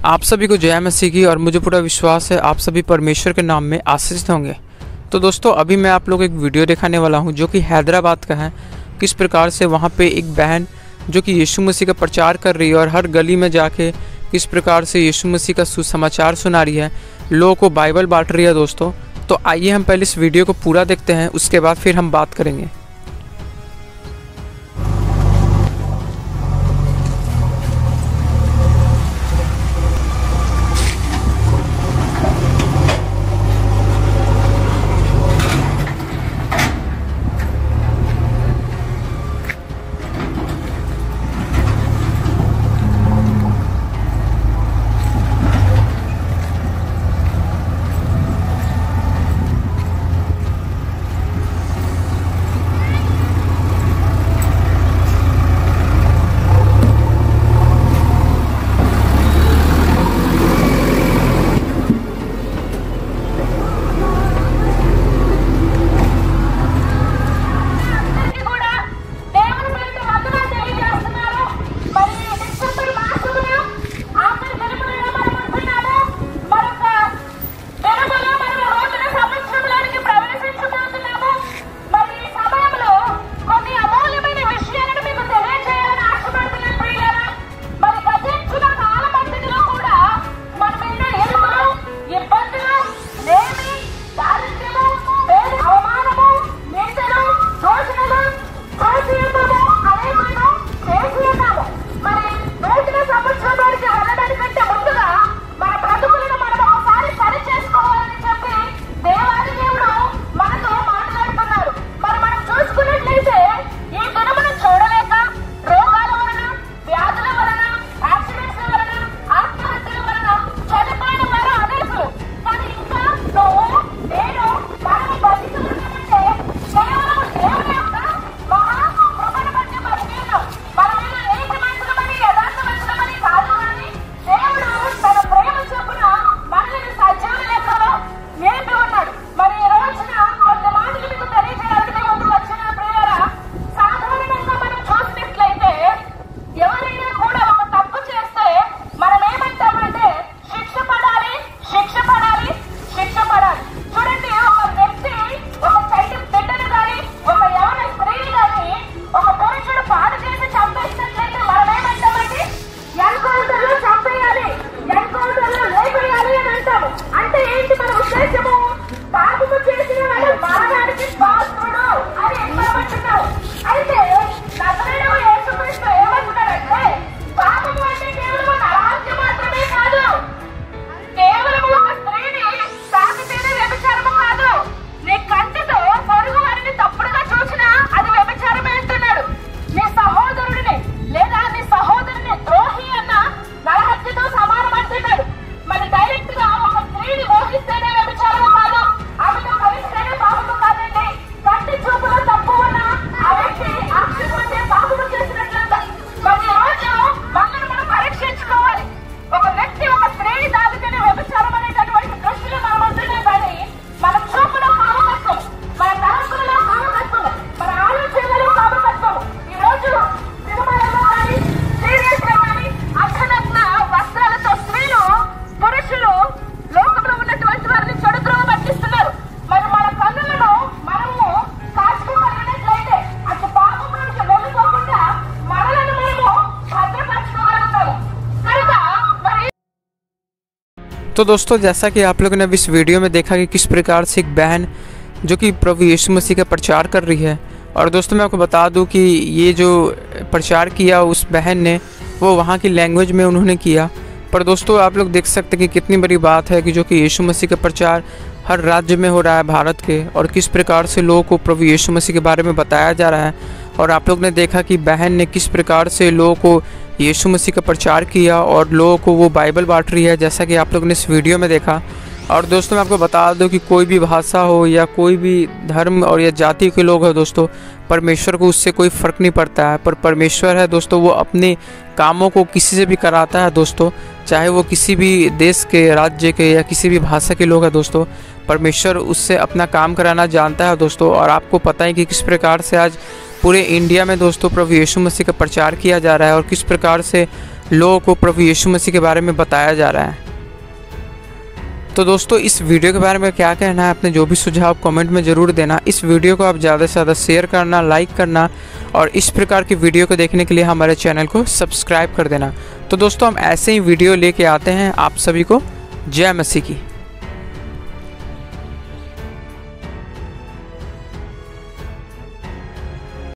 आप सभी को जय मसीह की। और मुझे पूरा विश्वास है आप सभी परमेश्वर के नाम में आशीषित होंगे। तो दोस्तों अभी मैं आप लोग एक वीडियो दिखाने वाला हूं जो कि हैदराबाद का है। किस प्रकार से वहां पे एक बहन जो कि यीशु मसीह का प्रचार कर रही है और हर गली में जाके किस प्रकार से यीशु मसीह का सुसमाचार सुना रही है, लोगों को बाइबल बांट रही है। दोस्तों तो आइए हम पहले इस वीडियो को पूरा देखते हैं, उसके बाद फिर हम बात करेंगे। तो दोस्तों जैसा कि आप लोगों ने अभी इस वीडियो में देखा कि किस प्रकार से एक बहन जो कि प्रभु यीशु मसीह का प्रचार कर रही है। और दोस्तों मैं आपको बता दूं कि ये जो प्रचार किया उस बहन ने वो वहाँ की लैंग्वेज में उन्होंने किया। पर दोस्तों आप लोग देख सकते हैं कि कितनी बड़ी बात है कि जो कि यीशु मसीह का प्रचार हर राज्य में हो रहा है भारत के, और किस प्रकार से लोगों को प्रभु यीशु मसीह के बारे में बताया जा रहा है। और आप लोग ने देखा कि बहन ने किस प्रकार से लोगों को यीशु मसीह का प्रचार किया और लोगों को वो बाइबल बांट रही है, जैसा कि आप लोग ने इस वीडियो में देखा। और दोस्तों मैं आपको बता दूं कि कोई भी भाषा हो या कोई भी धर्म और या जाति के लोग हो दोस्तों, परमेश्वर को उससे कोई फ़र्क नहीं पड़ता है। पर परमेश्वर है दोस्तों, वो अपने कामों को किसी से भी कराता है दोस्तों, चाहे वो किसी भी देश के, राज्य के या किसी भी भाषा के लोग हैं दोस्तों। परमेश्वर उससे अपना काम कराना जानता है दोस्तों। और आपको पता है कि किस प्रकार से आज पूरे इंडिया में दोस्तों प्रभु यीशु मसीह का प्रचार किया जा रहा है और किस प्रकार से लोगों को प्रभु यीशु मसीह के बारे में बताया जा रहा है। तो दोस्तों इस वीडियो के बारे में क्या कहना है, अपने जो भी सुझाव कमेंट में ज़रूर देना। इस वीडियो को आप ज़्यादा से ज़्यादा शेयर करना, लाइक करना और इस प्रकार की वीडियो को देखने के लिए हमारे चैनल को सब्सक्राइब कर देना। तो दोस्तों हम ऐसे ही वीडियो लेके आते हैं आप सभी को। जय मसीह की।